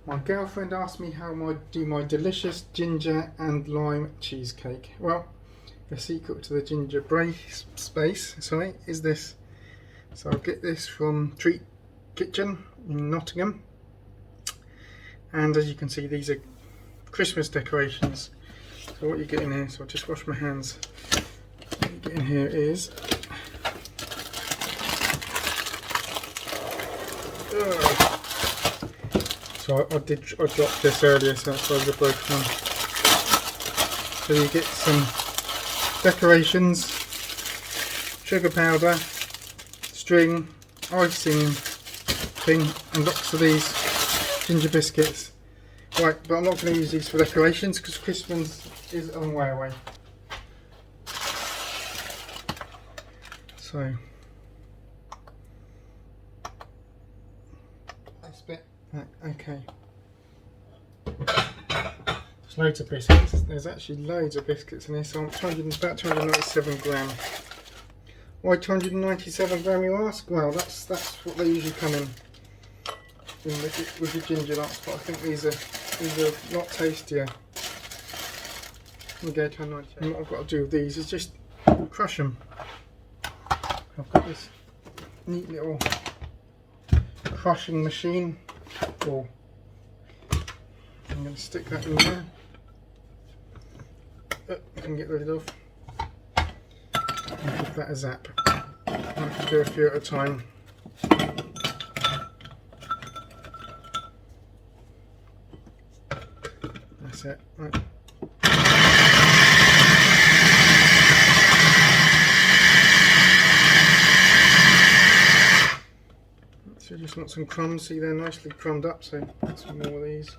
My girlfriend asked me how I do my delicious ginger and lime cheesecake. Well, the secret to the ginger space, is this. So I'll get this from Treat Kitchen in Nottingham. And as you can see, these are Christmas decorations. So what you get in here, so I'll just wash my hands. What you get in here is so I dropped this earlier, so that's why the broken one. So you get some decorations, sugar powder, string, icing thing, and lots of these ginger biscuits. Right, but I'm not going to use these for decorations because Christmas is a long way away. So this bit, okay. There's loads of biscuits. There's actually loads of biscuits in this. So I'm about 297 gram. Why 297 gram, you ask? Well, that's what they usually come in with the ginger nuts, but I think these are a lot tastier. We go to 297. And what I've got to do with these is just crush them. I've got this neat little crushing machine. I'm going to stick that in there. I can get the lid off and give that a zap. I have to do a few at a time. That's it. Right. So just want some crumbs. See, they're nicely crumbed up, so get some more of these.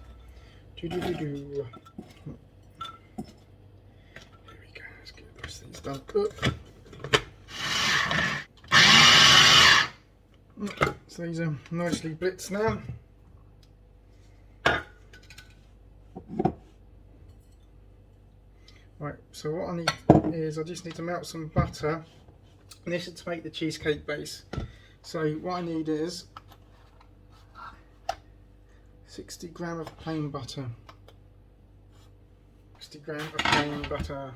There we go. Let's get the rest of these done. So these are nicely blitzed now. Right, so what I need is I just need to melt some butter, and this is to make the cheesecake base. So what I need is 60 gram of plain butter. 60 gram of plain butter.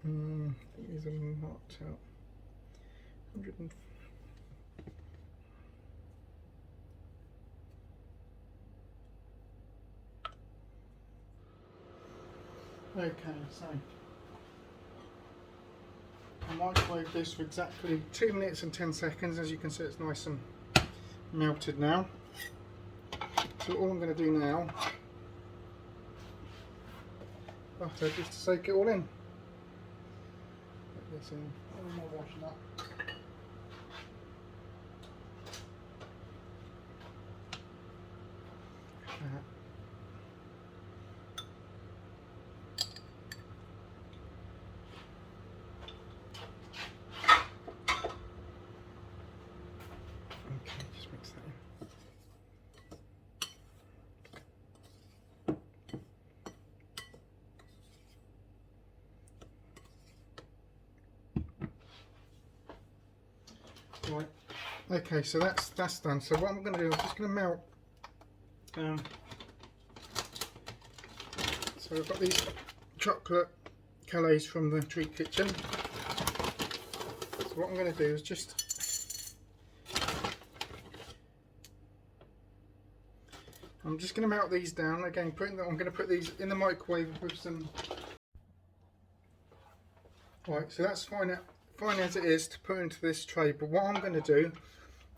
These are marked out. 100. Okay, so I microwave this for exactly 2 minutes and 10 seconds. As you can see, it's nice and melted now. So all I'm going to do now, butter just to soak it all in. Put this in, a little more washing up. Okay, just mix that in. Right, okay, so that's done. So what I'm going to do, I'm just going to melt. So I've got these chocolate calais from the Treat Kitchen. So what I'm going to do is just I'm just going to melt these down again. I'm going to put these in the microwave with some. Right, so that's fine as it is to put into this tray. But what I'm going to do,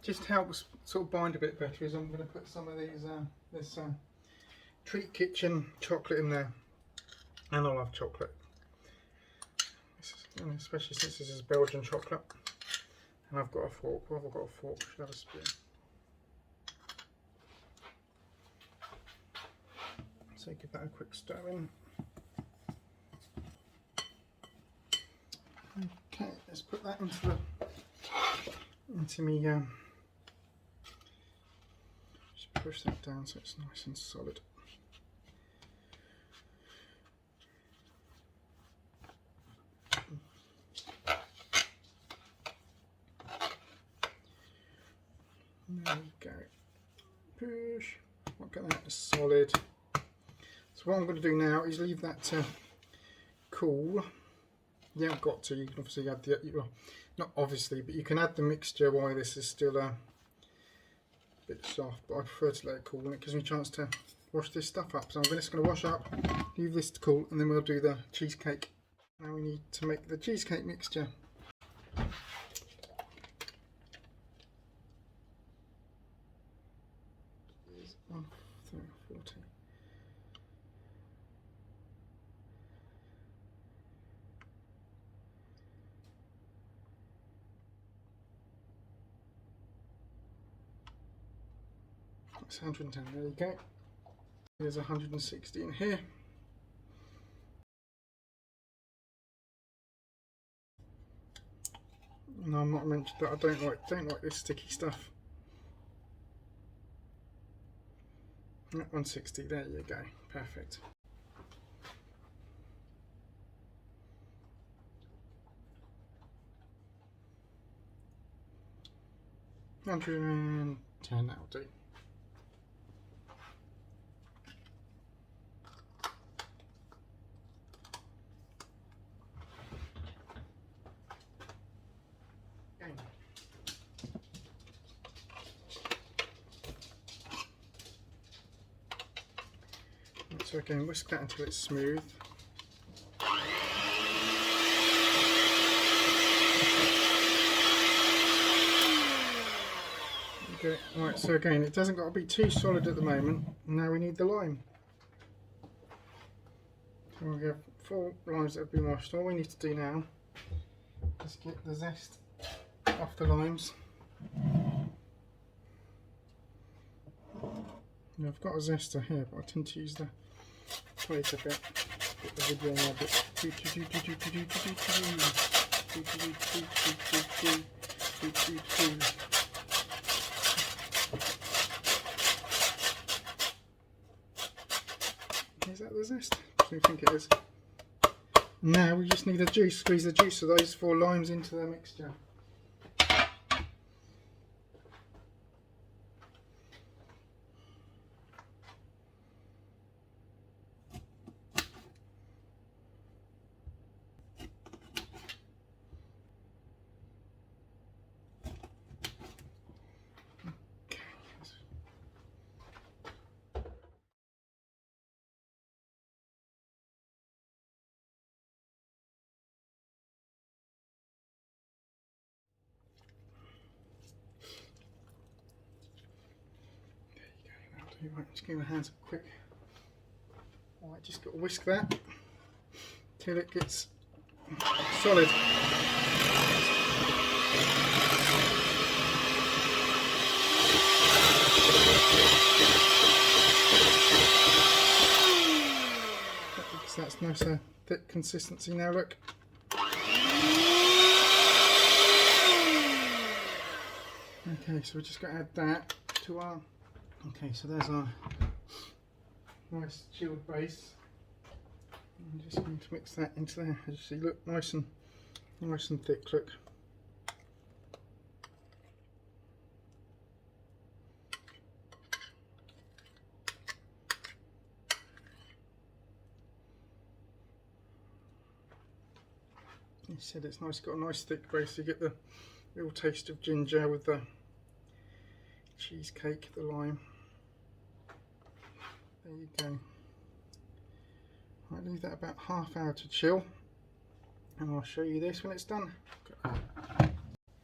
just to help sort of bind a bit better, is I'm going to put some of these this Treat Kitchen chocolate in there, and I love chocolate, especially since this is Belgian chocolate. And I've got a fork. Well, I've got a fork. Should have a spoon. So give that a quick stir in. Okay, let's put that into me. Just push that down so it's nice and solid. There we go. push. I'll get that solid. So what I'm going to do now is leave that to cool. You haven't got to, you can obviously add the, well, not obviously, but you can add the mixture while this is still a bit soft, but I prefer to let it cool and it gives me a chance to wash this stuff up. So I'm just going to wash up, leave this to cool, and then we'll do the cheesecake. Now we need to make the cheesecake mixture. Here's 1/40. That's 110, there you go. There's 160 in here. No, I'm not mentioned that I don't like this sticky stuff. 160, there you go, perfect. $110, that'll do. So again, whisk that until it's smooth. Okay, right, so again, it doesn't got to be too solid at the moment. Now we need the lime. So we have 4 limes that have been washed. All we need to do now is get the zest off the limes. Now I've got a zester here, but I tend to use the plate a bit. Get the video in there a bit. Is that the zest? I think it is. Now we just need a juice. Squeeze the juice of those 4 limes into the mixture. Right, just give my hands a quick. Alright, just got to whisk that till it gets solid. So that's nice thick consistency now, look. Okay, so we just got to add that to our. Okay, so there's our nice chilled base. I'm just going to mix that into there. As you see, look, nice and thick. Look. You said it's nice. Got a nice thick base. You get the real taste of ginger with the cheesecake, the lime. There you go. Right, leave that about ½ hour to chill, and I'll show you this when it's done. I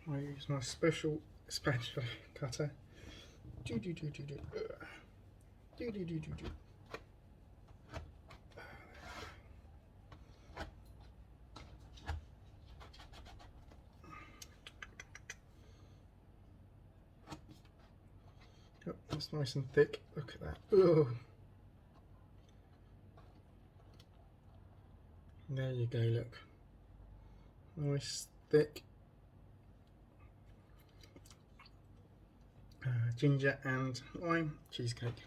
use my special spatula cutter. Oh, that's nice and thick. Look at that. Ugh. There you go, look. Nice, thick ginger and lime cheesecake.